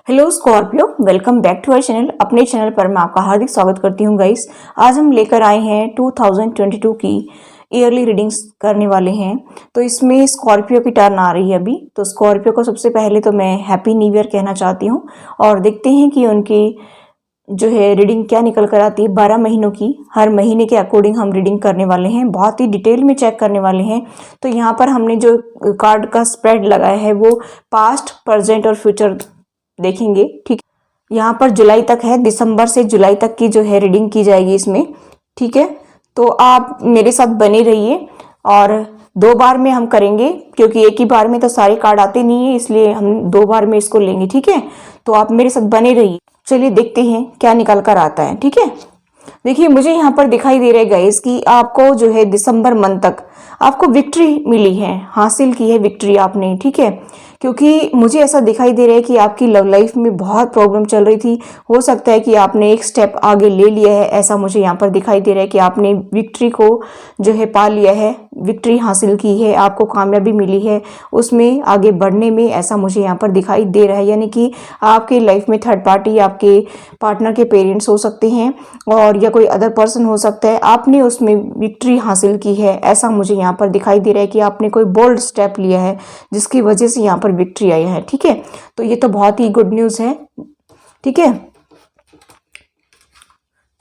Hello Scorpio, welcome back to our channel. अपने channel पर मैं आपका हार्दिक स्वागत करती हूँ गाइस। आज हम लेकर आए हैं 2022 की ईयरली रीडिंग्स करने वाले हैं। तो इसमें स्कॉर्पियो की टर्न आ रही है अभी। तो स्कॉर्पियो को सबसे पहले तो मैं हैप्पी न्यू ईयर कहना चाहती हूँ और देखते हैं कि उनकी जो है रीडिंग क्या निकल कर आती है। 12 महीनों की, हर महीने के अकॉर्डिंग हम रीडिंग करने वाले हैं, बहुत ही डिटेल में चेक करने वाले हैं। तो यहाँ पर हमने जो कार्ड का स्प्रेड लगाया है वो पास्ट, प्रेजेंट और फ्यूचर देखेंगे। ठीक, यहाँ पर जुलाई तक है, दिसंबर से जुलाई तक की जो है रीडिंग की जाएगी इसमें। ठीक है, तो आप मेरे साथ बने रहिए और 2 बार में हम करेंगे क्योंकि एक ही बार में तो सारे कार्ड आते नहीं है, इसलिए हम 2 बार में इसको लेंगे। ठीक है, तो आप मेरे साथ बने रहिए। चलिए देखते हैं क्या निकल कर आता है। ठीक है, देखिए मुझे यहाँ पर दिखाई दे रहा है गाइस कि आपको जो है दिसंबर मंथ तक आपको विक्ट्री मिली है, हासिल की है विक्ट्री आपने। ठीक है, क्योंकि मुझे ऐसा दिखाई दे रहा है कि आपकी लव लाइफ में बहुत प्रॉब्लम चल रही थी। हो सकता है कि आपने एक स्टेप आगे ले लिया है, ऐसा मुझे यहाँ पर दिखाई दे रहा है कि आपने विक्ट्री को जो है पा लिया है, विक्ट्री हासिल की है, आपको कामयाबी मिली है उसमें आगे बढ़ने में, ऐसा मुझे यहाँ पर दिखाई दे रहा है। यानी कि आपके लाइफ में थर्ड पार्टी, आपके पार्टनर के पेरेंट्स हो सकते हैं और या कोई अदर पर्सन हो सकता है, आपने उसमें विक्ट्री हासिल की है, ऐसा मुझे यहाँ पर दिखाई दे रहा है कि आपने कोई बोल्ड स्टेप लिया है जिसकी वजह से यहाँ पर विक्ट्री आई है। ठीक है, तो ये तो बहुत ही गुड न्यूज़ है। ठीक है,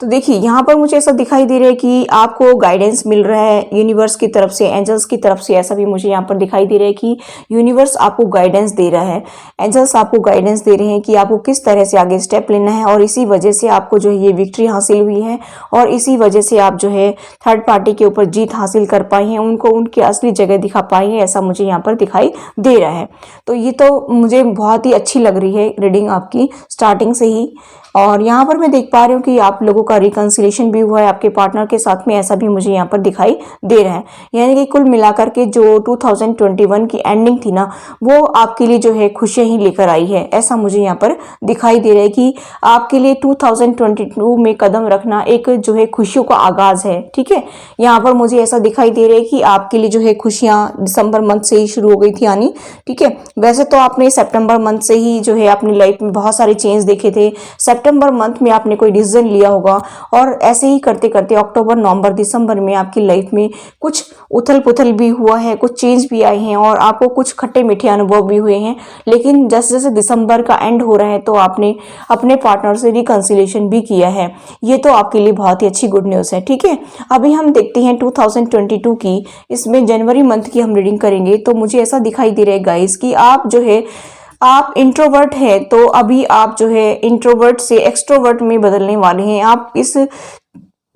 तो देखिए यहाँ पर मुझे ऐसा दिखाई दे रहा है कि आपको गाइडेंस मिल रहा है यूनिवर्स की तरफ से, एंजल्स की तरफ से। ऐसा भी मुझे यहाँ पर दिखाई दे रहा है कि यूनिवर्स आपको गाइडेंस दे रहा है, एंजल्स आपको गाइडेंस दे रहे हैं कि आपको किस तरह से आगे स्टेप लेना है और इसी वजह से आपको जो है ये विक्ट्री हासिल हुई है और इसी वजह से आप जो है थर्ड पार्टी के ऊपर जीत हासिल कर पाए हैं, उनको उनकी असली जगह दिखा पाए हैं, ऐसा मुझे यहाँ पर दिखाई दे रहा है। तो ये तो मुझे बहुत ही अच्छी लग रही है रीडिंग आपकी स्टार्टिंग से ही। और यहाँ पर मैं देख पा रही हूँ कि आप लोगों का रिकंसिलेशन भी हुआ है आपके पार्टनर के साथ में, ऐसा भी मुझे यहाँ पर दिखाई दे रहा है। यानी कि कुल मिलाकर के जो 2021 की एंडिंग थी ना, वो आपके लिए जो है खुशियाँ ही लेकर आई है, ऐसा मुझे यहाँ पर दिखाई दे रहा है कि आपके लिए 2022 में कदम रखना एक जो है खुशियों का आगाज है। ठीक है, यहाँ पर मुझे ऐसा दिखाई दे रहा है कि आपके लिए जो है खुशियाँ दिसंबर मंथ से ही शुरू हो गई थी आनी। ठीक है, वैसे तो आपने सितंबर मंथ से ही जो है अपनी लाइफ में बहुत सारे चेंज देखे थे। सितंबर मंथ में आपने कोई डिसीजन लिया होगा और ऐसे ही करते करते अक्टूबर, नवंबर, दिसंबर में आपकी लाइफ में कुछ उथल पुथल भी हुआ है, कुछ चेंज भी आए हैं और आपको कुछ खट्टे मीठे अनुभव भी हुए हैं। लेकिन जैसे जैसे दिसंबर का एंड हो रहा है तो आपने अपने पार्टनर से रिकंसिलेशन भी किया है, ये तो आपके लिए बहुत ही अच्छी गुड न्यूज़ है। ठीक है, अभी हम देखते हैं 2022 की, इसमें जनवरी मंथ की हम रीडिंग करेंगे। तो मुझे ऐसा दिखाई दे रहा है गाइस कि आप जो है आप इंट्रोवर्ट है, तो अभी आप जो है इंट्रोवर्ट से एक्सट्रोवर्ट में बदलने वाले हैं। आप इस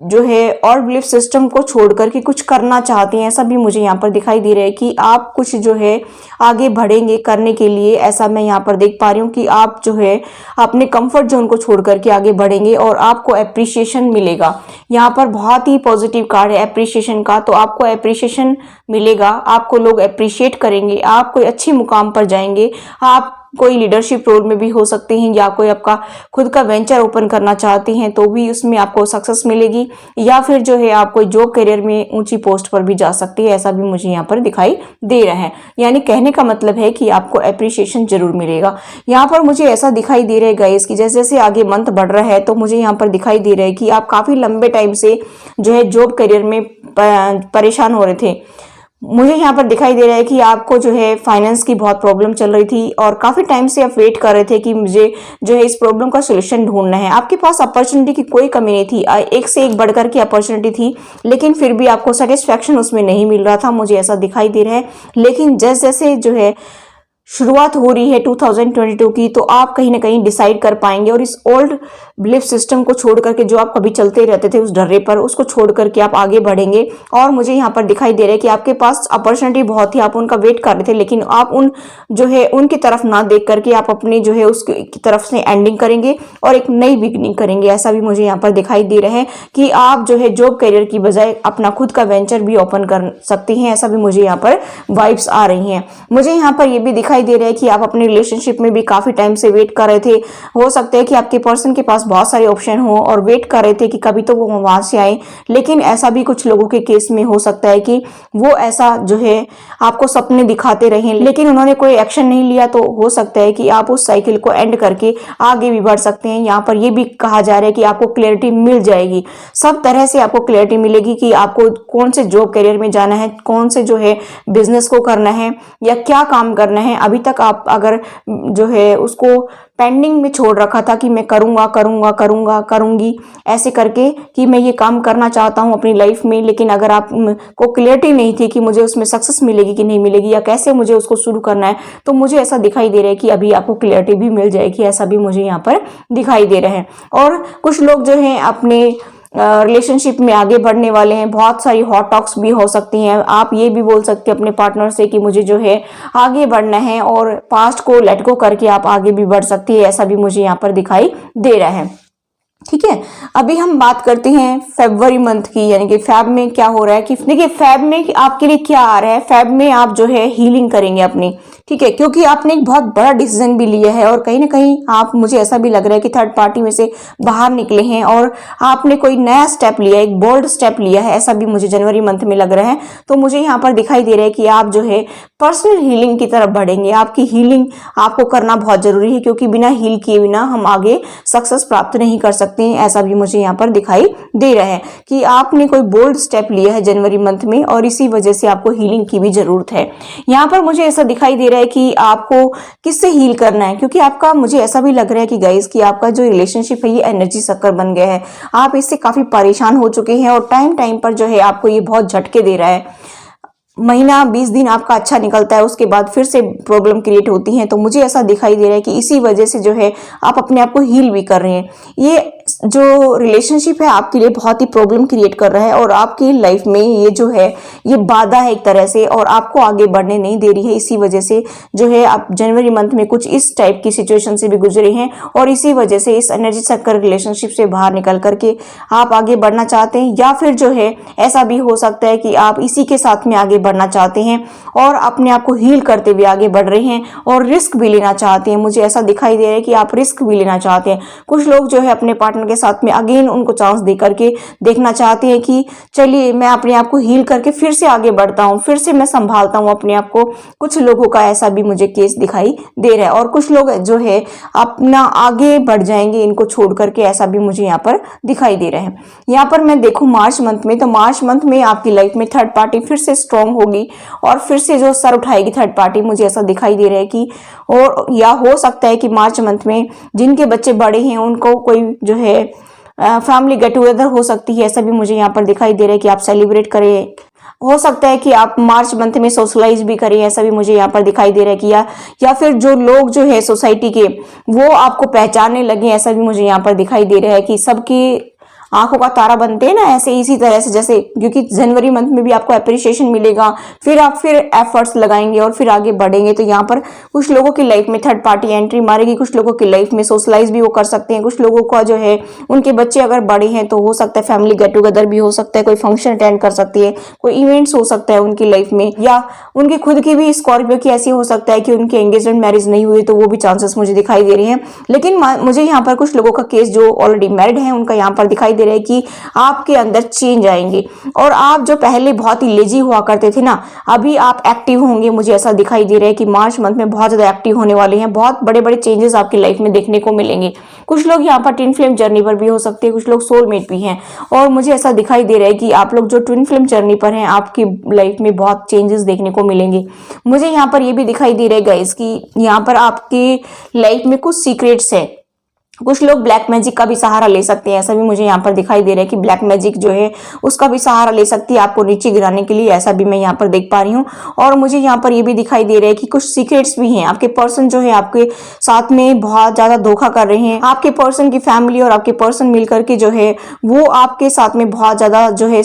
जो है और बिलीफ सिस्टम को छोड़ करके कुछ करना चाहते हैं, ऐसा भी मुझे यहाँ पर दिखाई दे रहा है कि आप कुछ जो है आगे बढ़ेंगे करने के लिए। ऐसा मैं यहाँ पर देख पा रही हूँ कि आप जो है अपने कंफर्ट जोन को छोड़ करके आगे बढ़ेंगे और आपको एप्रिसिएशन मिलेगा। यहाँ पर बहुत ही पॉजिटिव कार्ड है एप्रिसिएशन का, तो आपको एप्रिसिएशन मिलेगा, आपको लोग अप्रिशिएट करेंगे, आप कोई अच्छी मुकाम पर जाएंगे। आप कोई लीडरशिप रोल में भी हो सकते हैं या कोई आपका खुद का वेंचर ओपन करना चाहते हैं तो भी उसमें आपको सक्सेस मिलेगी, या फिर जो है आप कोई जॉब करियर में ऊंची पोस्ट पर भी जा सकते हैं, ऐसा भी मुझे यहाँ पर दिखाई दे रहा है। यानी कहने का मतलब है कि आपको अप्रिशिएशन जरूर मिलेगा। यहाँ पर मुझे ऐसा दिखाई दे रहा है गाइस कि जैसे जैसे आगे मंथ बढ़ रहा है तो मुझे यहाँ पर दिखाई दे रहा है कि आप काफी लंबे टाइम से जो है जॉब करियर में परेशान हो रहे थे। मुझे यहाँ पर दिखाई दे रहा है कि आपको जो है फाइनेंस की बहुत प्रॉब्लम चल रही थी और काफ़ी टाइम से आप वेट कर रहे थे कि मुझे जो है इस प्रॉब्लम का सोल्यूशन ढूंढना है। आपके पास अपॉर्चुनिटी की कोई कमी नहीं थी, एक से एक बढ़कर की अपॉर्चुनिटी थी, लेकिन फिर भी आपको सेटिस्फैक्शन उसमें नहीं मिल रहा था, मुझे ऐसा दिखाई दे रहा है। लेकिन जैसे जैसे जो है शुरुआत हो रही है 2022 की, तो आप कहीं ना कहीं डिसाइड कर पाएंगे और इस ओल्ड बिलीफ सिस्टम को छोड़ करके, जो आप कभी चलते रहते थे उस डर्रे पर, उसको छोड़ करके आप आगे बढ़ेंगे। और मुझे यहाँ पर दिखाई दे रहा है कि आपके पास अपॉर्चुनिटी बहुत थी, आप उनका वेट कर रहे थे, लेकिन आप उन जो है उनकी तरफ ना देख करके आप अपनी जो है उसकी तरफ से एंडिंग करेंगे और एक नई बिगनिंग करेंगे। ऐसा भी मुझे यहाँ पर दिखाई दे रहा है कि आप जो है जॉब करियर की बजाय अपना खुद का वेंचर भी ओपन कर सकती हैं, ऐसा भी मुझे यहाँ पर वाइब्स आ रही हैं। मुझे यहाँ पर यह भी दिखाई दिखाई दे रहा है कि आप अपने रिलेशनशिप में भी काफी टाइम से वेट कर रहे थे। हो सकता है कि आपके पर्सन के पास बहुत सारे ऑप्शन हो और वेट कर रहे थे कि कभी तो वो वहां से आए, लेकिन ऐसा भी कुछ लोगों के केस में हो सकता है कि वो ऐसा जो है आपको सपने दिखाते रहे लेकिन उन्होंने कोई एक्शन नहीं लिया। तो हो सकता है कि आप उस साइकिल को एंड करके आगे भी बढ़ सकते हैं। यहाँ पर ये भी कहा जा रहा है कि आपको क्लैरिटी मिल जाएगी, सब तरह से आपको क्लैरिटी मिलेगी कि आपको कौन से जॉब करियर में जाना है, कौन से जो है बिजनेस को करना है या क्या काम करना है। अभी तक आप अगर जो है उसको पेंडिंग में छोड़ रखा था कि मैं करूंगा करूंगा करूंगा करूंगी ऐसे करके कि मैं ये काम करना चाहता हूं अपनी लाइफ में, लेकिन अगर आप को क्लियरिटी नहीं थी कि मुझे उसमें सक्सेस मिलेगी कि नहीं मिलेगी या कैसे मुझे उसको शुरू करना है, तो मुझे ऐसा दिखाई दे रहा है कि अभी आपको क्लियरिटी भी मिल जाएगी, ऐसा भी मुझे यहाँ पर दिखाई दे रहा है। और कुछ लोग जो है अपने रिलेशनशिप में आगे बढ़ने वाले हैं, बहुत सारी हॉट टॉक्स भी हो सकती हैं। आप ये भी बोल सकते हैं अपने पार्टनर से कि मुझे जो है आगे बढ़ना है और पास्ट को लेट गो करके आप आगे भी बढ़ सकती है, ऐसा भी मुझे यहाँ पर दिखाई दे रहा है। ठीक है, अभी हम बात करते हैं फरवरी मंथ की, यानी कि फैब में क्या हो रहा है कि देखिए फैब में आपके लिए क्या आ रहा है। फैब में आप जो है हीलिंग करेंगे अपनी, ठीक है, क्योंकि आपने एक बहुत बड़ा डिसीजन भी लिया है और कहीं ना कहीं आप, मुझे ऐसा भी लग रहा है कि थर्ड पार्टी में से बाहर निकले हैं और आपने कोई नया स्टेप लिया, एक बोल्ड स्टेप लिया है, ऐसा भी मुझे जनवरी मंथ में लग रहा है। तो मुझे यहाँ पर दिखाई दे रहा है कि आप जो है पर्सनल हीलिंग की तरफ बढ़ेंगे। आपकी हीलिंग आपको करना बहुत जरूरी है, क्योंकि बिना हील किए बिना हम आगे सक्सेस प्राप्त नहीं कर सकते हैं। ऐसा भी मुझे यहाँ पर दिखाई दे रहा है कि आपने कोई बोल्ड स्टेप लिया है जनवरी मंथ में और इसी वजह से आपको हीलिंग की भी जरूरत है। यहाँ पर मुझे ऐसा दिखाई दे रहा है कि आपको किससे हील करना है, क्योंकि आपका, मुझे ऐसा भी लग रहा है कि गाइस कि आपका जो रिलेशनशिप है ये एनर्जी सक्कर बन गया है। आप इससे काफी परेशान हो चुके हैं और टाइम टाइम पर जो है आपको ये बहुत झटके दे रहा है। महीना 20 दिन आपका अच्छा निकलता है, उसके बाद फिर से प्रॉब्लम क्रिएट होती है। तो मुझे ऐसा दिखाई दे रहा है कि इसी वजह से जो है आप अपने आप को हील भी कर रहे हैं। ये जो रिलेशनशिप है आपके लिए बहुत ही प्रॉब्लम क्रिएट कर रहा है और आपकी लाइफ में ये जो है ये बाधा है एक तरह से और आपको आगे बढ़ने नहीं दे रही है। इसी वजह से जो है आप जनवरी मंथ में कुछ इस टाइप की सिचुएशन से भी गुजरे हैं और इसी वजह से इस एनर्जी सक्कर रिलेशनशिप से बाहर निकल करके आप आगे बढ़ना चाहते हैं, या फिर जो है ऐसा भी हो सकता है कि आप इसी के साथ में आगे बढ़ना चाहते हैं और अपने आप को हील करते हुए आगे बढ़ रहे हैं और रिस्क भी लेना चाहते हैं। मुझे ऐसा दिखाई दे रहा है कि आप रिस्क भी लेना चाहते हैं। कुछ लोग जो है अपने पार्टनर के साथ में अगेन उनको चांस दे करके देखना चाहते हैं कि चलिए मैं अपने आप को हील करके फिर से आगे बढ़ता हूं, फिर से मैं संभालता हूं अपने आप को। कुछ लोगों का ऐसा भी मुझे केस दिखाई दे रहा है और कुछ लोग जो है अपना आगे बढ़ जाएंगे इनको छोड़ करके, ऐसा भी मुझे यहाँ पर दिखाई दे रहा है। यहाँ पर मैं देखूं मार्च मंथ में, तो मार्च मंथ में आपकी लाइफ में थर्ड पार्टी फिर से स्ट्रांग होगी और फिर से जो सर उठाएगी थर्ड पार्टी, मुझे ऐसा दिखाई दे रहा है कि, और या हो सकता है कि मार्च मंथ में जिनके बच्चे बड़े हैं उनको कोई जो है फैमिली गेट टुगेदर हो सकती है, ऐसा भी मुझे यहाँ पर दिखाई दे रहा है कि आप सेलिब्रेट करें। हो सकता है कि आप मार्च मंथ में सोशलाइज भी करें, ऐसा भी मुझे यहाँ पर दिखाई दे रहा है कि या फिर जो लोग जो है सोसाइटी के वो आपको पहचानने लगे, ऐसा भी मुझे यहाँ पर दिखाई दे रहा है कि सबकी आंखों का तारा बनते हैं ना, ऐसे इसी तरह से, जैसे क्योंकि जनवरी मंथ में भी आपको अप्रिसिएशन मिलेगा, फिर आप फिर एफर्ट्स लगाएंगे और फिर आगे बढ़ेंगे। तो यहाँ पर कुछ लोगों की लाइफ में थर्ड पार्टी एंट्री मारेगी, कुछ लोगों की लाइफ में सोशलाइज भी वो कर सकते हैं, कुछ लोगों का जो है उनके बच्चे अगर बड़े हैं तो हो सकता है फैमिली गेट टुगेदर भी हो सकता है, कोई फंक्शन अटेंड कर सकती है, कोई इवेंट्स हो सकता है उनकी लाइफ में, या उनकी खुद की भी स्कॉर्पियो की ऐसी हो सकता है कि उनकी एंगेजमेंट मैरिज नहीं हुई, तो वो भी चांसेस मुझे दिखाई दे रहे हैं। लेकिन मुझे यहाँ पर कुछ लोगों का केस जो ऑलरेडी मैरिड है उनका यहाँ पर दिखाई दे रहा है कि आपके अंदर चेंज आएंगे और आप जो पहले बहुत ही लेजी हुआ करते थे ना, अभी आप एक्टिव होंगे। मुझे ऐसा दिखाई दे रहा है कि मार्च मंथ में बहुत ज्यादा एक्टिव होने वाले हैं, बहुत बड़े बड़े चेंजेस आपकी लाइफ में देखने को मिलेंगे। कुछ लोग यहाँ पर ट्विन फ्लेम जर्नी पर भी हो सकते हैं, कुछ लोग सोलमेट भी हैं और मुझे ऐसा दिखाई दे रहा है कि आप लोग जो ट्विन फ्लेम जर्नी पर हैं आपकी लाइफ में बहुत चेंजेस देखने को मिलेंगे। मुझे यहाँ पर ये भी दिखाई दे रहा है गाइस कि यहाँ पर आपकी लाइफ में कुछ सीक्रेट्स है। कुछ लोग ब्लैक मैजिक का भी सहारा ले सकते हैं, ऐसा भी मुझे यहाँ पर दिखाई दे रहा है कि ब्लैक मैजिक जो है उसका भी सहारा ले सकती है आपको नीचे गिराने के लिए, ऐसा भी मैं यहाँ पर देख पा रही हूँ। और मुझे यहाँ पर ये भी दिखाई दे रहा है कि कुछ सीक्रेट्स भी हैं। आपके पर्सन जो है आपके साथ में बहुत ज्यादा धोखा कर रहे हैं। आपके पर्सन की फैमिली और आपके पर्सन मिलकर के जो है वो आपके साथ में बहुत ज्यादा जो है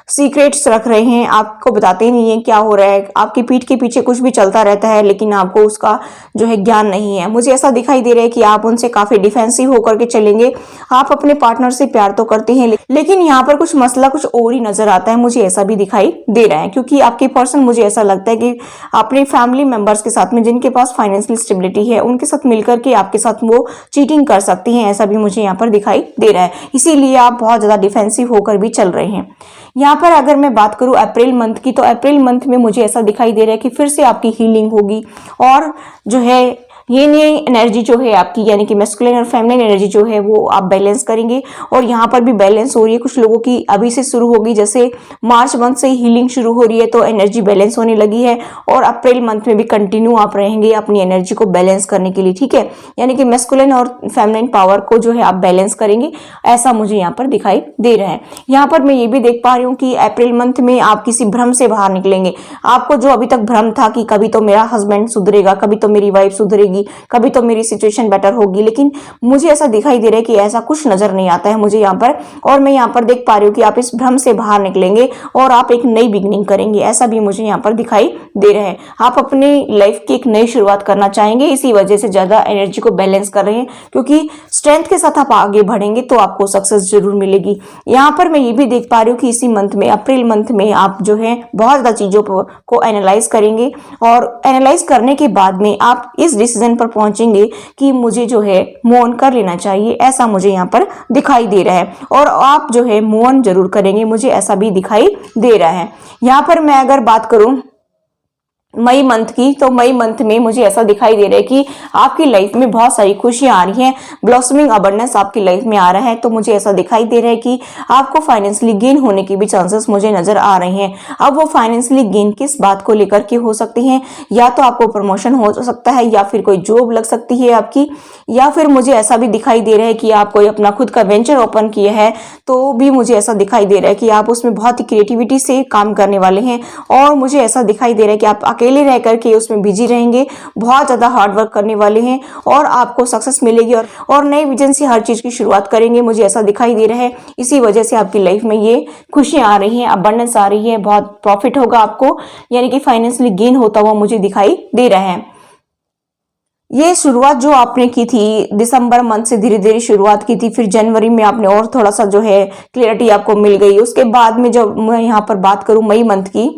सीक्रेट्स रख रहे हैं, आपको बताते नहीं है क्या हो रहा है, आपकी पीठ के पीछे कुछ भी चलता रहता है लेकिन आपको उसका जो है ज्ञान नहीं है। मुझे ऐसा दिखाई दे रहा है कि आप उनसे काफी डिफेंसिव होकर के चलेंगे। आप अपने पार्टनर से प्यार तो करते हैं लेकिन यहाँ पर कुछ मसला कुछ और ही नजर आता है, मुझे ऐसा भी दिखाई दे रहा है, क्योंकि आपके पर्सन मुझे ऐसा लगता है कि अपने फैमिली मेंबर्स के साथ में जिनके पास फाइनेंशियल स्टेबिलिटी है उनके साथ मिलकर के आपके साथ वो चीटिंग कर सकती हैं, ऐसा भी मुझे यहाँ पर दिखाई दे रहा है। इसीलिए आप बहुत ज्यादा डिफेंसिव होकर भी चल रहे हैं। यहाँ पर अगर मैं बात करूं अप्रैल मंथ की, तो अप्रैल मंथ में मुझे ऐसा दिखाई दे रहा है कि फिर से आपकी हीलिंग होगी और जो है ये नई एनर्जी जो है आपकी, यानी कि मैस्कुलिन और फेमिनिन एनर्जी जो है वो आप बैलेंस करेंगे। और यहाँ पर भी बैलेंस हो रही है, कुछ लोगों की अभी से शुरू होगी, जैसे मार्च मंथ से हीलिंग शुरू हो रही है तो एनर्जी बैलेंस होने लगी है और अप्रैल मंथ में भी कंटिन्यू आप रहेंगे अपनी एनर्जी को बैलेंस करने के लिए, ठीक है। यानी कि मैस्कुलिन और फेमिनिन पावर को जो है आप बैलेंस करेंगे, ऐसा मुझे यहाँ पर दिखाई दे रहा है। यहाँ पर मैं ये भी देख पा रही हूँ कि अप्रैल मंथ में आप किसी भ्रम से बाहर निकलेंगे। आपको जो अभी तक भ्रम था कि कभी तो मेरा हस्बैंड सुधरेगा, कभी तो मेरी वाइफ सुधरेगी, कभी तो मेरी सिचुएशन बेटर होगी, लेकिन मुझे ऐसा दिखाई दे रहा है कि ऐसा कुछ नजर नहीं आता है मुझे यहाँ पर। और मैं यहाँ पर देख पा रही हूँ कि आप इस भ्रम से बाहर निकलेंगे और आप एक नई बिगनिंग करेंगे, ऐसा भी मुझे यहाँ पर दिखाई दे रहा है। आप अपनी लाइफ की एक नई शुरुआत करना चाहेंगे, इसी वजह से ज्यादा एनर्जी को बैलेंस कर रहे हैं, क्योंकि स्ट्रेंथ के साथ आप आगे बढ़ेंगे तो आपको सक्सेस जरूर मिलेगी। यहाँ पर मैं ये भी देख पा रही हूँ कि इसी मंथ में अप्रैल मंथ में आप जो है बहुत ज्यादा चीजों को एनालाइज करेंगे और एनालाइज करने के बाद में आप इस डिसीजन पर पहुंचेंगे कि मुझे जो है मूव ऑन कर लेना चाहिए, ऐसा मुझे यहाँ पर दिखाई दे रहा है। और आप जो है मूव ऑन जरूर करेंगे, मुझे ऐसा भी दिखाई दे रहा है। यहाँ पर मैं अगर बात करूं मई मंथ की, तो मई मंथ में मुझे ऐसा दिखाई दे रहा है कि आपकी लाइफ में बहुत सारी खुशियां आ रही हैं, ब्लॉसमिंग अबंडेंस आपकी लाइफ में आ रहा है। तो मुझे ऐसा दिखाई दे रहा है कि आपको फाइनेंशियली गेन होने के भी चांसेस मुझे नजर आ रहे हैं। अब वो फाइनेंशियली गेन किस बात को लेकर के हो सकते हैं, या तो आपको प्रमोशन हो सकता है, या फिर कोई जॉब लग सकती है आपकी, या फिर मुझे ऐसा भी दिखाई दे रहा है कि आप कोई अपना खुद का वेंचर ओपन किया है, तो भी मुझे ऐसा दिखाई दे रहा है कि आप उसमें बहुत ही क्रिएटिविटी से काम करने वाले हैं। और मुझे ऐसा दिखाई दे रहा है कि आप अकेले रह करके उसमें बिजी रहेंगे, बहुत ज्यादा हार्ड वर्क करने वाले हैं और आपको सक्सेस मिलेगी और नए विजन से हर चीज की शुरुआत करेंगे, मुझे ऐसा दिखाई दे रहा है। इसी वजह से आपकी लाइफ में ये खुशियां आ रही हैं, अबंडेंस आ रही है, बहुत प्रॉफिट होगा आपको, यानी कि फाइनेंशियली गेन होता हुआ मुझे दिखाई दे रहा है। ये शुरुआत जो आपने की थी दिसंबर मंथ से धीरे धीरे शुरुआत की थी, फिर जनवरी में आपने और थोड़ा सा जो है क्लियरिटी आपको मिल गई। उसके बाद में जब मैं यहाँ पर बात करूं मई मंथ की,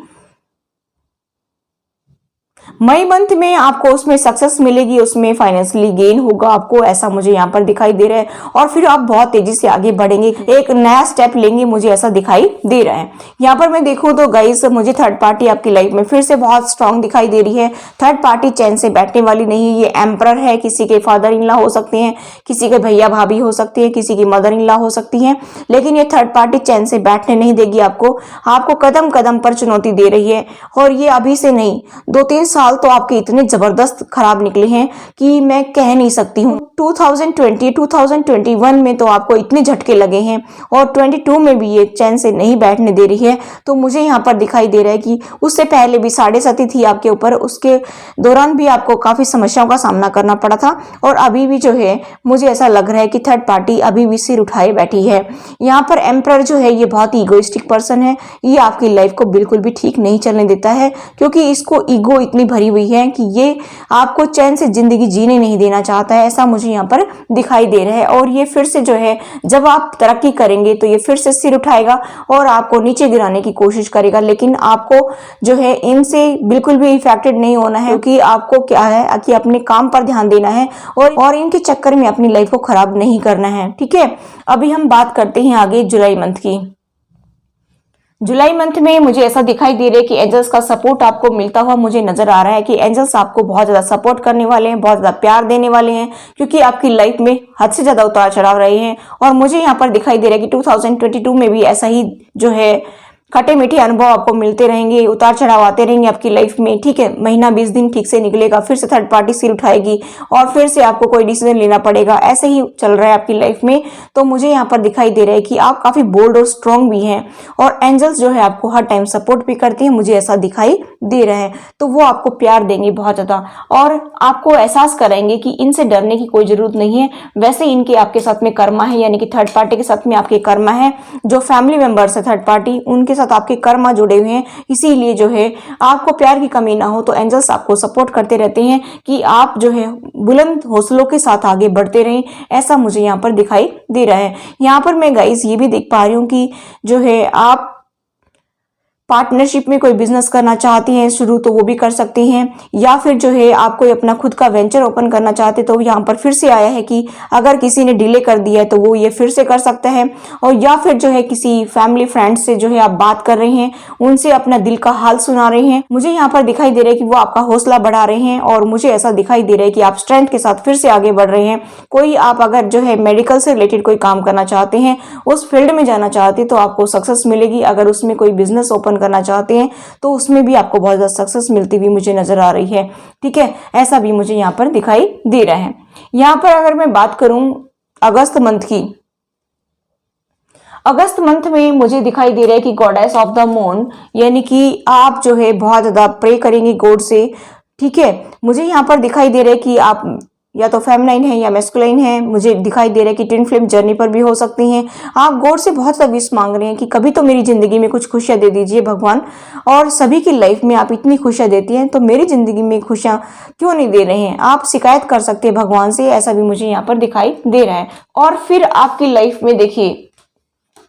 मई मंथ में आपको उसमें सक्सेस मिलेगी, उसमें फाइनेंशियली गेन होगा आपको, ऐसा मुझे यहाँ पर दिखाई दे रहा है। और फिर आप बहुत तेजी से आगे बढ़ेंगे, एक नया स्टेप लेंगे, मुझे ऐसा दिखाई दे रहा है। यहाँ पर मैं देखूं तो गाइस मुझे थर्ड पार्टी आपकी लाइफ में फिर से बहुत स्ट्रांग दिखाई दे रही है। थर्ड पार्टी चैन से बैठने वाली नहीं, ये एम्परर है, किसी के फादर इन लॉ हो सकते हैं, किसी के भैया भाभी हो सकते हैं, किसी की मदर इन लॉ हो सकती है, लेकिन ये थर्ड पार्टी चैन से बैठने नहीं देगी आपको कदम कदम पर चुनौती दे रही है। और ये अभी से नहीं, 2-3 साल तो आपके इतने जबरदस्त खराब निकले हैं कि मैं कह नहीं सकती हूँ। 2021 में तो आपको इतने झटके लगे हैं और 22 में भी ये चैन से नहीं बैठने दे रही है। तो मुझे यहाँ पर दिखाई दे रहा है कि उससे पहले भी 7.5 थी आपके ऊपर, उसके दौरान भी आपको काफी समस्याओं का सामना करना पड़ा था। और अभी भी जो है मुझे ऐसा लग रहा है कि थर्ड पार्टी अभी भी सिर उठाए बैठी है। यहाँ पर एम्परर जो है ये बहुत ही इगोइस्टिक पर्सन है, ये आपकी लाइफ को बिल्कुल भी ठीक नहीं चलने देता है, क्योंकि इसको ईगो इतनी भरी हुई है कि ये आपको चैन से जिंदगी जीने नहीं देना चाहता है, ऐसा मुझे यहाँ पर दिखाई दे रहा है। और ये फिर से जो है जब आप तरक्की करेंगे तो ये फिर से सिर उठाएगा और आपको नीचे गिराने की कोशिश करेगा, लेकिन आपको जो है इनसे बिल्कुल भी इफेक्टेड नहीं होना है, क्योंकि आपको क्या है कि अपने काम पर ध्यान देना है और इनके चक्कर में अपनी लाइफ को खराब नहीं करना है, ठीक है। अभी हम बात करते हैं आगे जुलाई मंथ की। जुलाई मंथ में मुझे ऐसा दिखाई दे रहा है कि एंजल्स का सपोर्ट आपको मिलता हुआ मुझे नजर आ रहा है कि एंजल्स आपको बहुत ज्यादा सपोर्ट करने वाले हैं, बहुत ज्यादा प्यार देने वाले हैं, क्योंकि आपकी लाइफ में हद से ज्यादा उतार चढ़ाव रहे हैं। और मुझे यहाँ पर दिखाई दे रहा है कि 2022 में भी ऐसा ही जो है खट्टे मीठे अनुभव आपको मिलते रहेंगे, उतार चढ़ाव आते रहेंगे आपकी लाइफ में, ठीक है। महीना 20 दिन ठीक से निकलेगा, फिर से थर्ड पार्टी सिर उठाएगी और फिर से आपको कोई डिसीजन लेना पड़ेगा, ऐसे ही चल रहा है आपकी लाइफ में। तो मुझे यहाँ पर दिखाई दे रहा है कि आप काफी बोल्ड और स्ट्रांग भी हैं और एंजल्स जो है आपको हर टाइम सपोर्ट भी करती है, मुझे ऐसा दिखाई दे रहा है। तो वो आपको प्यार देंगे बहुत ज्यादा और आपको एहसास कराएंगे कि इनसे डरने की कोई जरूरत नहीं है। वैसे इनके आपके साथ में कर्मा है, यानी कि थर्ड पार्टी के साथ में आपके कर्मा है। जो फैमिली मेंबर्स है थर्ड पार्टी, उनके साथ आपके कर्मा जुड़े हुए हैं, इसीलिए जो है आपको प्यार की कमी ना हो तो एंजल्स आपको सपोर्ट करते रहते हैं कि आप जो है बुलंद हौसलों के साथ आगे बढ़ते रहें, ऐसा मुझे यहाँ पर दिखाई दे रहा है। यहाँ पर मैं गाइस ये भी देख पा रही हूँ कि जो है आप पार्टनरशिप में कोई बिजनेस करना चाहती हैं शुरू, तो वो भी कर सकती हैं, या फिर जो है आप कोई अपना खुद का वेंचर ओपन करना चाहते तो यहाँ पर फिर से आया है कि अगर किसी ने डिले कर दिया है तो वो ये फिर से कर सकता है। और या फिर जो है किसी फैमिली फ्रेंड से जो है आप बात कर रहे हैं, उनसे अपना दिल का हाल सुना रहे हैं। मुझे यहाँ पर दिखाई दे रहा है कि वो आपका हौसला बढ़ा रहे हैं और मुझे ऐसा दिखाई दे रहा है कि आप स्ट्रेंथ के साथ फिर से आगे बढ़ रहे हैं। कोई आप अगर जो है मेडिकल से रिलेटेड कोई काम करना चाहते हैं, उस फील्ड में जाना चाहते हैं तो आपको सक्सेस मिलेगी। अगर उसमें कोई बिजनेस ओपन करना चाहते हैं तो उसमें भी आपको बहुत ज्यादा सक्सेस मिलती हुई मुझे नजर आ रही है। ठीक है, ऐसा भी मुझे यहाँ पर दिखाई दे रहा है। यहाँ पर अगर मैं बात करूं अगस्त मंथ की, अगस्त मंथ में मुझे दिखाई दे रहा है कि गॉडेस ऑफ द मून, यानी कि आप जो है बहुत ज्यादा प्रे करेंगे गॉड से। ठीक है, मुझे यहाँ पर दिखाई दे रहा है कि आप या तो फेमिनाइन है या मैस्कुलाइन है। मुझे दिखाई दे रहा है कि ट्विन फ्लेम जर्नी पर भी हो सकती हैं। आप गॉड से बहुत सा विश मांग रहे हैं कि कभी तो मेरी जिंदगी में कुछ खुशियां दे दीजिए भगवान, और सभी की लाइफ में आप इतनी खुशियां देती हैं तो मेरी जिंदगी में खुशियां क्यों नहीं दे रहे हैं। आप शिकायत कर सकते हैं भगवान से, ऐसा भी मुझे यहाँ पर दिखाई दे रहा है। और फिर आपकी लाइफ में देखिए,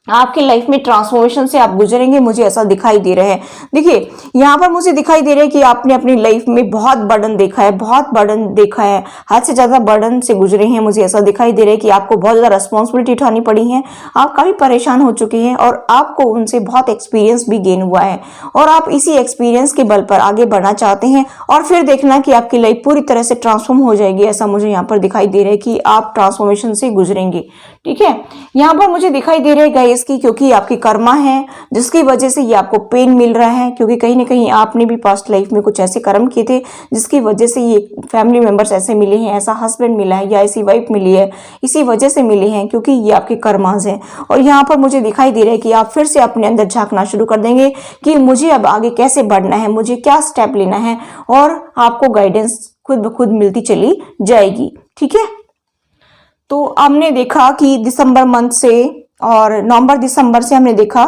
आपकी लाइफ में ट्रांसफॉर्मेशन से आप गुजरेंगे, मुझे ऐसा दिखाई दे रहा है। देखिए यहाँ पर मुझे दिखाई दे रहा है कि आपने अपनी लाइफ में बहुत बर्डन देखा है, बहुत बर्डन देखा है, हद से ज्यादा बर्डन से गुजरे हैं। मुझे ऐसा दिखाई दे रहा है कि आपको बहुत ज्यादा रिस्पॉन्सिबिलिटी उठानी पड़ी है, आप काफी परेशान हो चुके हैं और आपको उनसे बहुत एक्सपीरियंस भी गेन हुआ है और आप इसी एक्सपीरियंस के बल पर आगे बढ़ना चाहते हैं और फिर देखना कि आपकी लाइफ पूरी तरह से ट्रांसफॉर्म हो जाएगी। ऐसा मुझे यहाँ पर दिखाई दे रहा है कि आप ट्रांसफॉर्मेशन से गुजरेंगे। ठीक है, यहाँ पर मुझे दिखाई दे रहा है गाइस की, क्योंकि आपकी कर्मा है जिसकी वजह से ये आपको पेन मिल रहा है, क्योंकि कहीं ना कहीं आपने भी पास्ट लाइफ में कुछ ऐसे कर्म किए थे जिसकी वजह से ये फैमिली मेंबर्स ऐसे मिले हैं, ऐसा हस्बैंड मिला है या ऐसी वाइफ मिली है, इसी वजह से मिले हैं क्योंकि ये आपके कर्मास हैं। और यहाँ पर मुझे दिखाई दे रहा है कि आप फिर से अपने अंदर झांकना शुरू कर देंगे कि मुझे अब आगे कैसे बढ़ना है, मुझे क्या स्टेप लेना है, और आपको गाइडेंस खुद ब खुद मिलती चली जाएगी। ठीक है, तो हमने देखा कि दिसंबर मंथ से और नवंबर दिसंबर से हमने देखा,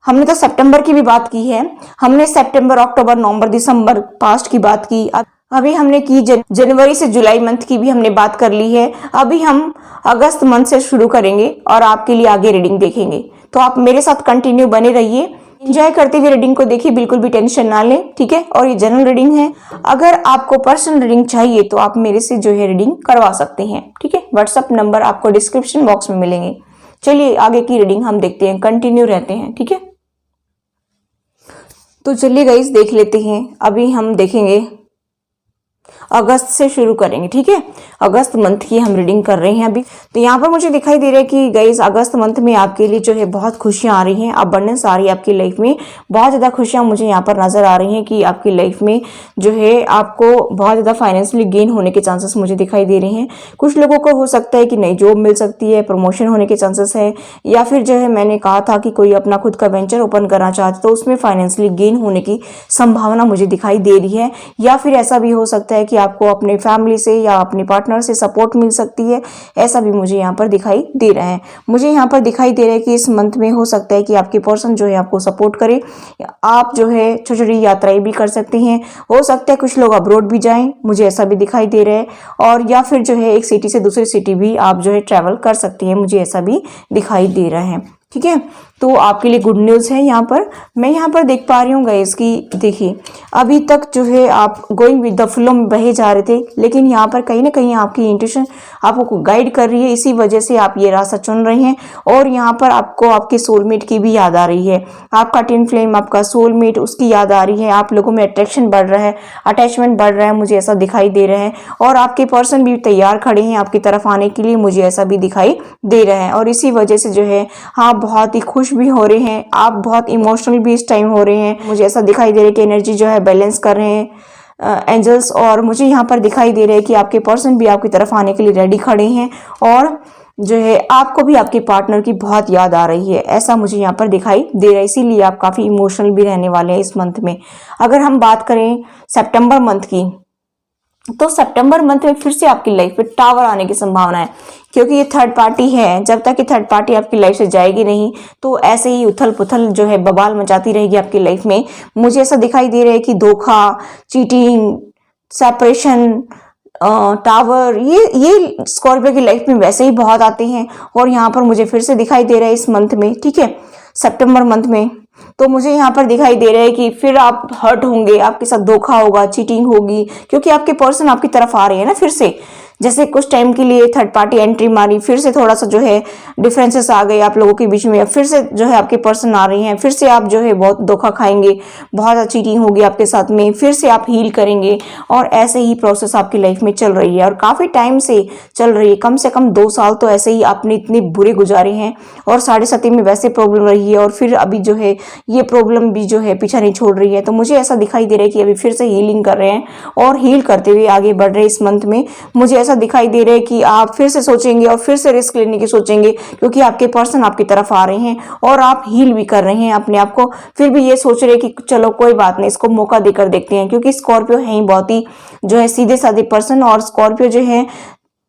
हमने तो सितंबर की भी बात की है, हमने सितंबर अक्टूबर नवंबर दिसंबर पास्ट की बात की, अभी हमने की जनवरी से जुलाई मंथ की भी हमने बात कर ली है। अभी हम अगस्त मंथ से शुरू करेंगे और आपके लिए आगे रीडिंग देखेंगे। तो आप मेरे साथ कंटिन्यू बने रहिए, एंजॉय करते हुए रीडिंग को देखिए, बिल्कुल भी टेंशन ना लें। ठीक है, और ये जनरल रीडिंग है, अगर आपको पर्सनल रीडिंग चाहिए तो आप मेरे से जो है रीडिंग करवा सकते हैं। ठीक है, व्हाट्सएप नंबर आपको डिस्क्रिप्शन बॉक्स में मिलेंगे। चलिए आगे की रीडिंग हम देखते हैं, कंटिन्यू रहते हैं। ठीक है, तो चलिए गाइस देख लेते हैं। अभी हम देखेंगे अगस्त से शुरू करेंगे। ठीक है, अगस्त मंथ की हम रीडिंग कर रहे हैं अभी। तो यहाँ पर मुझे दिखाई दे रहा है कि गाइस अगस्त मंथ में आपके लिए जो है बहुत खुशियां आ रही हैं, अबंडेंस आ रही है आपकी लाइफ में, बहुत ज़्यादा खुशियां मुझे यहाँ पर नजर आ रही हैं कि आपकी लाइफ में जो है आपको बहुत ज़्यादा फाइनेंशियली गेन होने के चांसेस मुझे दिखाई दे रहे हैं। कुछ लोगों को हो सकता है कि नई जॉब मिल सकती है, प्रमोशन होने के चांसेस है, या फिर जो है मैंने कहा था कि कोई अपना खुद का वेंचर ओपन करना चाहते तो उसमें फाइनेंशियली गेन होने की संभावना मुझे दिखाई दे रही है। या फिर ऐसा भी हो सकता है कि आपको अपने फैमिली से या अपने पार्टनर से सपोर्ट मिल सकती है, ऐसा भी मुझे यहाँ पर दिखाई दे रहा है। मुझे यहाँ पर दिखाई दे रहा है कि इस मंथ में हो सकता है कि आपके पर्सन जो है आपको सपोर्ट करे, आप जो है छोटी छोटी यात्राएं भी कर सकते हैं, हो सकता है कुछ लोग अब्रॉड भी जाएं, मुझे ऐसा भी दिखाई दे रहा है, और या फिर जो है एक सिटी से दूसरी सिटी भी आप जो है ट्रैवल कर सकती हैं, मुझे ऐसा भी दिखाई दे रहा है। ठीक है, तो आपके लिए गुड न्यूज़ है। यहाँ पर मैं यहाँ पर देख पा रही हूँ गाइस की देखिए अभी तक जो है आप गोइंग विद द फ्लो में बहे जा रहे थे, लेकिन यहाँ पर कहीं ना कहीं आपकी इंट्यूशन आपको गाइड कर रही है, इसी वजह से आप ये रास्ता चुन रहे हैं। और यहाँ पर आपको आपके सोलमेट की भी याद आ रही है, आपका ट्विन फ्लेम, आपका सोलमेट, उसकी याद आ रही है। आप लोगों में अट्रैक्शन बढ़ रहा है, अटैचमेंट बढ़ रहा है, मुझे ऐसा दिखाई दे रहा है। और आपके पर्सन भी तैयार खड़े हैं आपकी तरफ आने के लिए, मुझे ऐसा भी दिखाई दे रहा है। और इसी वजह से जो है आप बहुत ही खुश भी हो रहे हैं, आप बहुत इमोशनल भी इस टाइम हो रहे हैं, मुझे ऐसा दिखाई दे रहा है कि एनर्जी जो है बैलेंस कर रहे हैं एंजल्स। और मुझे यहाँ पर दिखाई दे रहा है कि आपके पर्सन भी आपकी तरफ आने के लिए रेडी खड़े हैं, और जो है आपको भी आपके पार्टनर की बहुत याद आ रही है, ऐसा मुझे यहाँ पर दिखाई दे रहा है। इसीलिए आप काफी इमोशनल भी रहने वाले हैं इस मंथ में। अगर हम बात करें सितंबर मंथ की, तो सितंबर मंथ में फिर से आपकी लाइफ में टावर आने की संभावना है, क्योंकि ये थर्ड पार्टी है। जब तक कि थर्ड पार्टी आपकी लाइफ से जाएगी नहीं तो ऐसे ही उथल पुथल जो है बवाल मचाती रहेगी आपकी लाइफ में। मुझे ऐसा दिखाई दे रहा है कि धोखा, चीटिंग, सेपरेशन, टावर, ये स्कॉर्पियो की लाइफ में वैसे ही बहुत आते हैं और यहाँ पर मुझे फिर से दिखाई दे रहा है इस मंथ में, ठीक है, सितंबर मंथ में। तो मुझे यहाँ पर दिखाई दे रहा है कि फिर आप हर्ट होंगे, आपके साथ धोखा होगा, चीटिंग होगी, क्योंकि आपके पर्सन आपकी तरफ आ रहे हैं ना फिर से। जैसे कुछ टाइम के लिए थर्ड पार्टी एंट्री मारी, फिर से थोड़ा सा जो है डिफरेंसेस आ गए आप लोगों के बीच में, फिर से जो है आपके पर्सन आ रहे हैं, फिर से आप जो है बहुत धोखा खाएंगे, बहुत चीटिंग होगी आपके साथ में, फिर से आप हील करेंगे और ऐसे ही प्रोसेस आपकी लाइफ में चल रही है और काफी टाइम से चल रही है। कम से कम 2 साल तो ऐसे ही आपने इतने बुरे गुजारे हैं और 7.5 में वैसे प्रॉब्लम रही है और फिर अभी जो है ये प्रॉब्लम भी जो है पीछा नहीं छोड़ रही है। तो मुझे ऐसा दिखाई दे रहा है कि अभी फिर से हीलिंग कर रहे हैं और हील करते हुए आगे बढ़ रहे हैं इस मंथ में। मुझे ऐसा दिखाई दे रहा है कि आप फिर से सोचेंगे और फिर से रिस्क लेने की सोचेंगे, क्योंकि आपके पर्सन आपकी तरफ आ रहे हैं और आप हील भी कर रहे हैं अपने आप को। फिर भी ये सोच रहे हैं कि चलो कोई बात नहीं, इसको मौका देकर देखते हैं, क्योंकि स्कॉर्पियो है ही बहुत ही जो है सीधे साधे पर्सन और स्कॉर्पियो जो है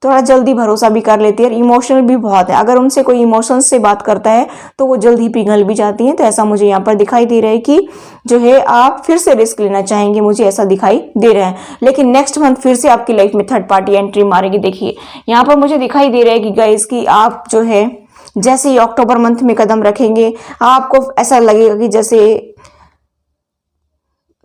थोड़ा जल्दी भरोसा भी कर लेती है और इमोशनल भी बहुत है। अगर उनसे कोई इमोशंस से बात करता है तो वो जल्द ही पिघल भी जाती हैं। तो ऐसा मुझे यहाँ पर दिखाई दे रहा है कि जो है आप फिर से रिस्क लेना चाहेंगे, मुझे ऐसा दिखाई दे रहा है। लेकिन नेक्स्ट मंथ फिर से आपकी लाइफ में थर्ड पार्टी एंट्री मारेगी। देखिए यहाँ पर मुझे दिखाई दे रहा है कि गाइस कि आप जो है जैसे ही अक्टूबर मंथ में कदम रखेंगे आपको ऐसा लगेगा कि जैसे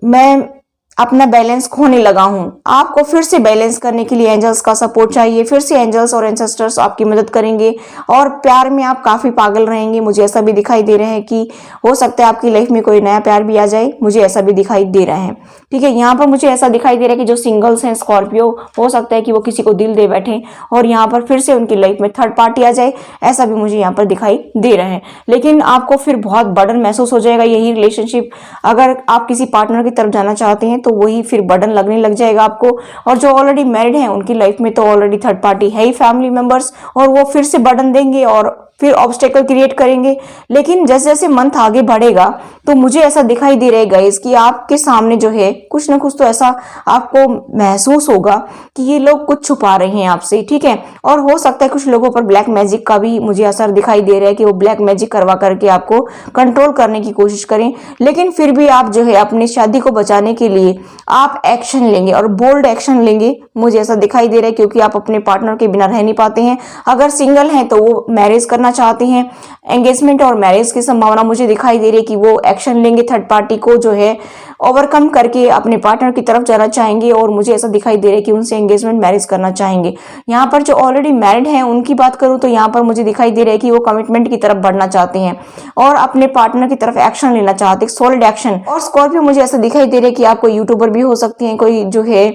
मैं अपना बैलेंस खोने लगा हूं। आपको फिर से बैलेंस करने के लिए एंजल्स का सपोर्ट चाहिए। फिर से एंजल्स और एंसेस्टर्स आपकी मदद करेंगे और प्यार में आप काफी पागल रहेंगे। मुझे ऐसा भी दिखाई दे रहा है कि हो सकता है आपकी लाइफ में कोई नया प्यार भी आ जाए, मुझे ऐसा भी दिखाई दे रहा है। ठीक है, यहाँ पर मुझे ऐसा दिखाई दे रहा है कि जो सिंगल्स हैं स्कॉर्पियो, हो सकता है कि वो किसी को दिल दे बैठे और यहाँ पर फिर से उनकी लाइफ में थर्ड पार्टी आ जाए, ऐसा भी मुझे यहाँ पर दिखाई दे रहा है। लेकिन आपको फिर बहुत बर्डन महसूस हो जाएगा यही रिलेशनशिप। अगर आप किसी पार्टनर की तरफ जाना चाहते हैं तो वही फिर बर्डन लगने लग जाएगा आपको। और जो ऑलरेडी मैरिड हैं उनकी लाइफ में तो ऑलरेडी थर्ड पार्टी है ही, फैमिली मेंबर्स, और वो फिर से बर्डन देंगे और फिर ऑब्स्टेकल क्रिएट करेंगे। लेकिन जैसे जैसे मंथ आगे बढ़ेगा तो मुझे ऐसा दिखाई दे रहा है गाइस कि आपके सामने जो है कुछ ना कुछ तो ऐसा आपको महसूस होगा कि ये लोग कुछ छुपा रहे हैं आपसे। ठीक है, और हो सकता है कुछ लोगों पर ब्लैक मैजिक का भी मुझे असर दिखाई दे रहा है कि वो ब्लैक मैजिक करवा करके आपको कंट्रोल करने की कोशिश करें। लेकिन फिर भी आप जो है अपनी शादी को बचाने के लिए आप एक्शन लेंगे और बोल्ड एक्शन लेंगे, मुझे ऐसा दिखाई दे रहा है, क्योंकि आप अपने पार्टनर के बिना रह नहीं पाते हैं। अगर सिंगल हैं तो वो मैरिज करना चाहते हैं, एंगेजमेंट और मैरिज की संभावना मुझे दिखाई दे रही है कि वो एक्शन लेंगे, थर्ड पार्टी को जो है ओवरकम करके अपने पार्टनर की तरफ जाना चाहेंगे और मुझे ऐसा दिखाई दे रहा है कि उनसे एंगेजमेंट मैरिज करना चाहेंगे। यहाँ पर जो ऑलरेडी मैरिड हैं उनकी बात करूं तो यहाँ पर मुझे दिखाई दे रहा है कि वो कमिटमेंट की तरफ बढ़ना चाहते हैं और अपने पार्टनर की तरफ एक्शन लेना चाहते हैं, सॉलिड एक्शन। और स्कॉर्पियो मुझे ऐसा दिखाई दे रहा है कि आप कोई यूट्यूबर भी हो सकते हैं, कोई जो है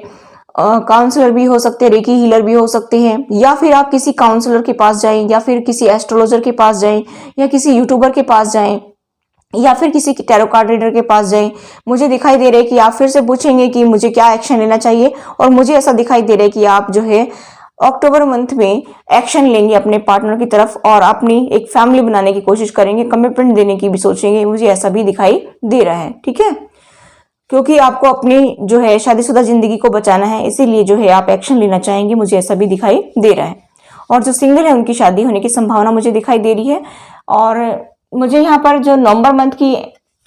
काउंसलर भी हो सकते हैं, रेकी हीलर भी हो सकते हैं, या फिर आप किसी काउंसलर के पास जाएं या फिर किसी एस्ट्रोलॉजर के पास जाएं या किसी यूट्यूबर के पास जाएं या फिर किसी टैरो कार्ड रीडर के पास जाएं। मुझे दिखाई दे रहा है कि आप फिर से पूछेंगे कि मुझे क्या एक्शन लेना चाहिए और मुझे ऐसा दिखाई दे रहा है कि आप जो है अक्टूबर मंथ में एक्शन लेंगे अपने पार्टनर की तरफ और अपनी एक फैमिली बनाने की कोशिश करेंगे, कमिटमेंट देने की भी सोचेंगे, मुझे ऐसा भी दिखाई दे रहा है। ठीक है, क्योंकि आपको अपनी जो है शादीशुदा जिंदगी को बचाना है, इसीलिए जो है आप एक्शन लेना चाहेंगे, मुझे ऐसा भी दिखाई दे रहा है। और जो सिंगल है उनकी शादी होने की संभावना मुझे दिखाई दे रही है। और मुझे यहाँ पर जो नवंबर मंथ की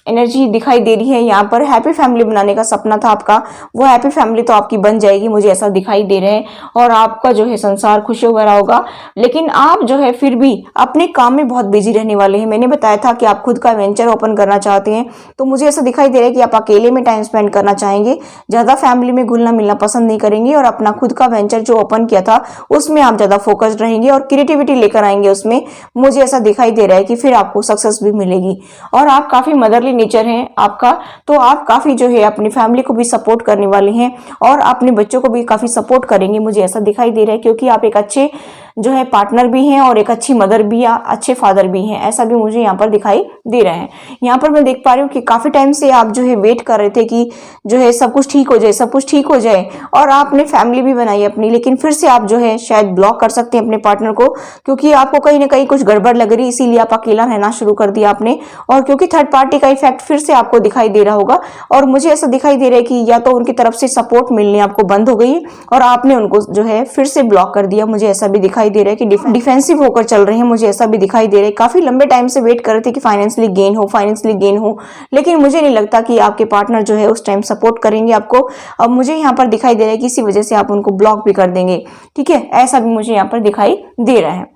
एनर्जी दिखाई दे रही है, यहाँ पर हैप्पी फैमिली बनाने का सपना था आपका, वो हैप्पी फैमिली तो आपकी बन जाएगी, मुझे ऐसा दिखाई दे रहा है। और आपका जो है संसार खुशियों भरा होगा। लेकिन आप जो है फिर भी अपने काम में बहुत बिजी रहने वाले हैं। मैंने बताया था कि आप खुद का वेंचर ओपन करना चाहते हैं, तो मुझे ऐसा दिखाई दे रहा है कि आप अकेले में टाइम स्पेंड करना चाहेंगे, ज्यादा फैमिली में घुलना मिलना पसंद नहीं करेंगे और अपना खुद का वेंचर जो ओपन किया था उसमें आप ज्यादा फोकस्ड रहेंगे और क्रिएटिविटी लेकर आएंगे उसमें। मुझे ऐसा दिखाई दे रहा है कि फिर आपको सक्सेस भी मिलेगी। और आप काफी मदरली नेचर है आपका, तो आप काफी जो है अपनी फैमिली को भी सपोर्ट करने वाले हैं और अपने बच्चों को भी काफी सपोर्ट करेंगे, मुझे ऐसा दिखाई दे रहा है, क्योंकि आप एक अच्छे जो है पार्टनर भी हैं और एक अच्छी मदर भी या अच्छे फादर भी हैं, ऐसा भी मुझे यहाँ पर दिखाई दे रहे हैं। यहाँ पर मैं देख पा रही हूँ कि काफी टाइम से आप जो है वेट कर रहे थे कि जो है सब कुछ ठीक हो जाए, सब कुछ ठीक हो जाए, और आपने फैमिली भी बनाई अपनी, लेकिन फिर से आप जो है शायद ब्लॉक कर सकते हैं अपने पार्टनर को, क्योंकि आपको कहीं ना कहीं कुछ गड़बड़ लग रही, इसीलिए आप अकेला रहना शुरू कर दिया आपने। और क्योंकि थर्ड पार्टी का इफेक्ट फिर से आपको दिखाई दे रहा होगा, और मुझे ऐसा दिखाई दे रहा है कि या तो उनकी तरफ से सपोर्ट मिलनी आपको बंद हो गई और आपने उनको जो है फिर से ब्लॉक कर दिया। मुझे ऐसा भी दिखाई दे रहा है कि डिफेंसिव होकर चल रहे हैं, मुझे ऐसा भी दिखाई दे रहा है। काफी लंबे टाइम से वेट कर रहे थे कि फाइनेंशियली गेन हो, लेकिन मुझे नहीं लगता कि आपके पार्टनर जो है उस टाइम सपोर्ट करेंगे आपको। अब मुझे यहाँ पर दिखाई दे रहा है कि इसी वजह से आप उनको ब्लॉक भी कर देंगे, ठीक है, ऐसा भी मुझे यहाँ पर दिखाई दे रहा है।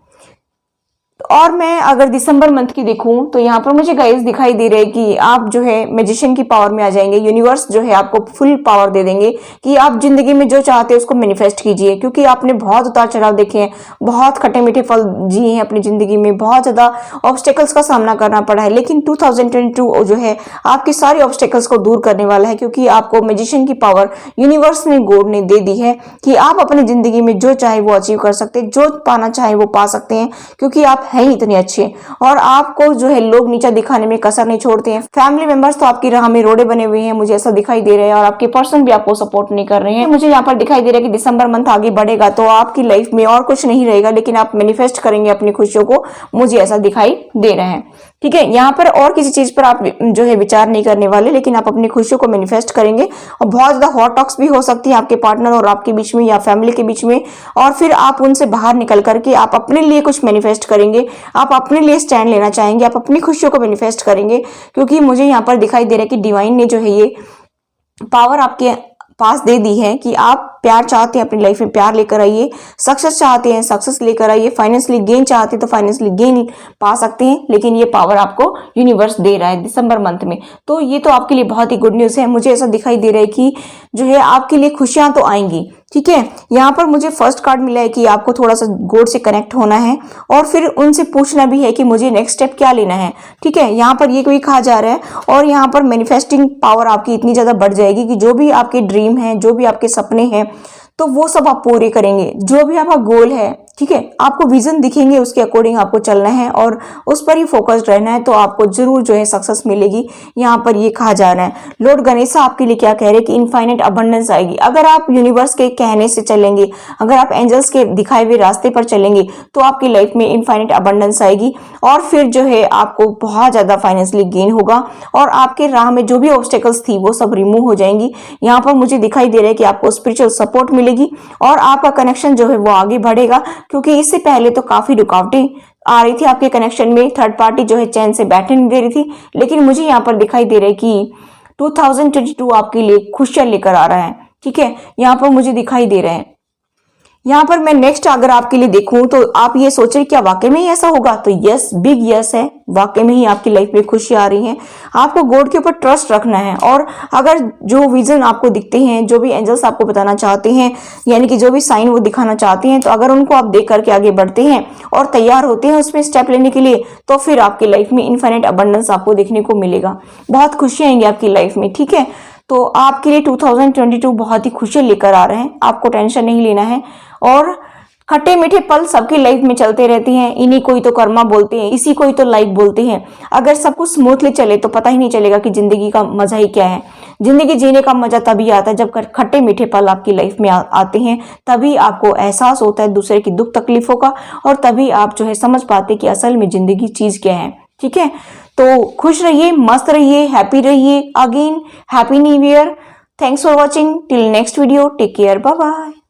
और मैं अगर दिसंबर मंथ की देखूं तो यहाँ पर मुझे गाइस दिखाई दे रहे हैं कि आप जो है मैजिशियन की पावर में आ जाएंगे। यूनिवर्स जो है आपको फुल पावर दे देंगे कि आप जिंदगी में जो चाहते हैं उसको मैनिफेस्ट कीजिए, क्योंकि आपने बहुत उतार चढ़ाव देखे हैं, बहुत खट्टे मीठे फल जिए हैं अपनी जिंदगी में, बहुत ज्यादा ऑब्स्टेकल्स का सामना करना पड़ा है, लेकिन 2022 जो है आपकी सारी ऑब्स्टेकल्स को दूर करने वाला है, क्योंकि आपको मैजिशियन की पावर यूनिवर्स ने, गॉड ने दे दी है कि आप अपनी जिंदगी में जो चाहे वो अचीव कर सकते हैं, जो पाना चाहे वो पा सकते हैं, क्योंकि आप है ही इतने अच्छे। और आपको जो है लोग नीचा दिखाने में कसर नहीं छोड़ते हैं। फैमिली मेंबर्स तो आपकी राह में रोड़े बने हुए हैं, मुझे ऐसा दिखाई दे रहा है, और आपके पर्सन भी आपको सपोर्ट नहीं कर रहे हैं। मुझे यहाँ पर दिखाई दे रहा है कि दिसंबर मंथ आगे बढ़ेगा तो आपकी लाइफ में और कुछ नहीं रहेगा, लेकिन आप मैनिफेस्ट करेंगे अपनी खुशियों को, मुझे ऐसा दिखाई दे रहा है, ठीक है। यहाँ पर और किसी चीज पर आप जो है विचार नहीं करने वाले, लेकिन आप अपनी खुशियों को मैनिफेस्ट करेंगे। और बहुत ज्यादा हॉट टॉक्स भी हो सकती है आपके पार्टनर और आपके बीच में या फैमिली के बीच में, और फिर आप उनसे बाहर निकल करके आप अपने लिए कुछ मैनिफेस्ट करेंगे, आप अपने लिए स्टैंड लेना चाहेंगे, आप अपनी खुशियों को मैनिफेस्ट करेंगे, क्योंकि मुझे यहाँ पर दिखाई दे रहा है कि डिवाइन ने जो है ये पावर आपके पास दे दी है कि आप प्यार चाहते हैं अपनी लाइफ में, प्यार लेकर आइए, सक्सेस चाहते हैं सक्सेस लेकर आइए, फाइनेंशियली गेन चाहते हैं तो फाइनेंशियली गेन पा सकते हैं, लेकिन ये पावर आपको यूनिवर्स दे रहा है दिसंबर मंथ में। तो ये तो आपके लिए बहुत ही गुड न्यूज है। मुझे ऐसा दिखाई दे रहा है कि जो है आपके लिए खुशियां तो आएंगी, ठीक है। यहाँ पर मुझे फर्स्ट कार्ड मिला है कि आपको थोड़ा सा गॉड से कनेक्ट होना है और फिर उनसे पूछना भी है कि मुझे नेक्स्ट स्टेप क्या लेना है, ठीक है। यहाँ पर ये कोई कहा जा रहा है, और यहाँ पर मैनिफेस्टिंग पावर आपकी इतनी ज्यादा बढ़ जाएगी कि जो भी आपके ड्रीम है, जो भी आपके सपने हैं, तो वो सब आप पूरे करेंगे। जो भी आपका गोल है, ठीक है, आपको विजन दिखेंगे, उसके अकॉर्डिंग आपको चलना है और उस पर ही फोकस्ड रहना है, तो आपको जरूर जो है सक्सेस मिलेगी। यहाँ पर ये कहा जा रहा है। लॉर्ड गणेशा आपके लिए क्या कह रहे हैं कि इनफाइनाइट अबंडेंस आएगी। अगर आप यूनिवर्स के कहने से चलेंगे, अगर आप एंजल्स के दिखाए हुए रास्ते पर चलेंगे, तो आपकी लाइफ में इनफाइनाइट अबंडेंस आएगी, और फिर जो है आपको बहुत ज्यादा फाइनेंशियली गेन होगा, और आपके राह में जो भी ऑब्स्टेकल्स थी वो सब रिमूव हो जाएंगी। यहाँ पर मुझे दिखाई दे रहा है कि आपको स्पिरिचुअल सपोर्ट मिलेगी और आपका कनेक्शन जो है वो आगे बढ़ेगा, क्योंकि इससे पहले तो काफी रुकावटें आ रही थी आपके कनेक्शन में। थर्ड पार्टी जो है चैन से बैठने नहीं दे रही थी, लेकिन मुझे यहाँ पर दिखाई दे रहा है कि 2022 आपके लिए खुशियां लेकर आ रहा है, ठीक है। यहाँ पर मुझे दिखाई दे रहा है। यहाँ पर मैं नेक्स्ट अगर आपके लिए देखूं तो आप ये सोच रहे क्या वाकई में ही ऐसा होगा, तो यस, बिग यस है, वाकई में ही आपकी लाइफ में खुशी आ रही है। आपको गॉड के ऊपर ट्रस्ट रखना है, और अगर जो विजन आपको दिखते हैं, जो भी एंजल्स आपको बताना चाहते हैं, यानी कि जो भी साइन वो दिखाना चाहते हैं, तो अगर उनको आप देख करके आगे बढ़ते हैं और तैयार होते हैं उसमें स्टेप लेने के लिए, तो फिर आपकी लाइफ में इनफाइनाइट अबंडेंस आपको देखने को मिलेगा। बहुत खुशियां आएंगी आपकी लाइफ में, ठीक है। तो आपके लिए 2022 बहुत ही खुशियां लेकर आ रहे हैं, आपको टेंशन नहीं लेना है। और खट्टे मीठे पल सबकी लाइफ में चलते रहते हैं, इन्हीं कोई तो कर्मा बोलते हैं, इसी कोई तो लाइफ बोलते हैं। अगर सब कुछ स्मूथली चले तो पता ही नहीं चलेगा कि जिंदगी का मजा ही क्या है। जिंदगी जीने का मजा तभी आता है जब खट्टे मीठे पल आपकी लाइफ में आते हैं, तभी आपको एहसास होता है दूसरे की दुख तकलीफों का, और तभी आप जो है समझ पाते कि असल में जिंदगी चीज क्या है, ठीक है। तो खुश रहिए, मस्त रहिए, हैप्पी रहिए। Again happy new year. Thanks for watching. Till next video, take care, bye bye.